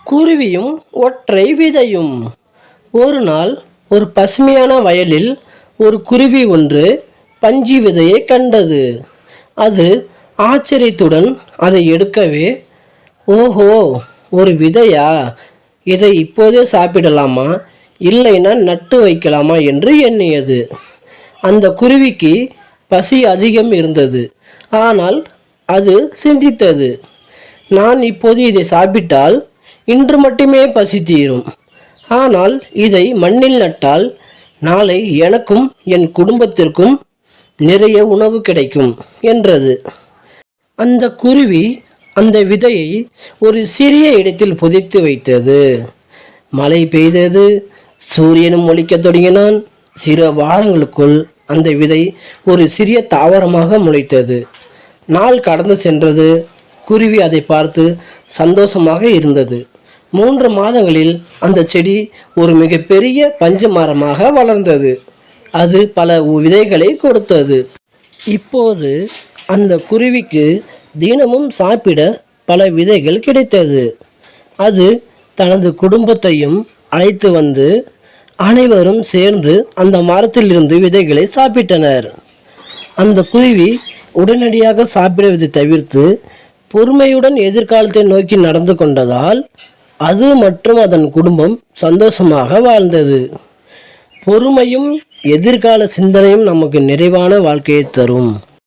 குருவியும் ஒற்றை விதையும். ஒரு நாள் ஒரு பசுமையான வயலில் ஒரு குருவி ஒன்று பஞ்சு விதையை கண்டது. அது ஆச்சரியத்துடன் அதை எடுக்கவே, ஓஹோ, ஒரு விதையா, இதை இப்போதே சாப்பிடலாமா, இல்லைன்னா நட்டு வைக்கலாமா என்று எண்ணியது. அந்த குருவிக்கு பசி அதிகம் இருந்தது. ஆனால் அது சிந்தித்தது, நான் இப்போது இதை சாப்பிட்டால் இன்று மட்டுமே பசி தீரும். ஆனால் இதை மண்ணில் நட்டால் நாளை எனக்கும் என் குடும்பத்திற்கும் நிறைய உணவு கிடைக்கும் என்றது. அந்த குருவி அந்த விதையை ஒரு சிறிய இடத்தில் புதைத்து வைத்தது. மழை பெய்தது, சூரியனும் ஒளிக்கத் தொடங்கினான். சில வாரங்களுக்குள் அந்த விதை ஒரு சிறிய தாவரமாக முளைத்தது. நாள் கடந்து சென்றது. குருவி அதை பார்த்து சந்தோஷமாக இருந்தது. 3 மாதங்களில் அந்த செடி ஒரு மிகப்பெரிய பஞ்சு மரமாக வளர்ந்தது. அது பல விதைகளை கொடுத்தது. இப்போது அந்த குருவிக்கு தினமும் சாப்பிட பல விதைகள் கிடைத்தது. அது தனது குடும்பத்தையும் அழைத்து வந்து அனைவரும் சேர்ந்து அந்த மரத்திலிருந்து விதைகளை சாப்பிட்டனர். அந்த குருவி உடனடியாக சாப்பிடுவதை தவிர்த்து பொறுமையுடன் எதிர்காலத்தை நோக்கி நடந்து கொண்டதால் அது மற்றும் அதன் குடும்பம் சந்தோஷமாக வாழ்ந்தது. பொறுமையும் எதிர்கால சிந்தனையும் நமக்கு நிறைவான வாழ்க்கையை தரும்.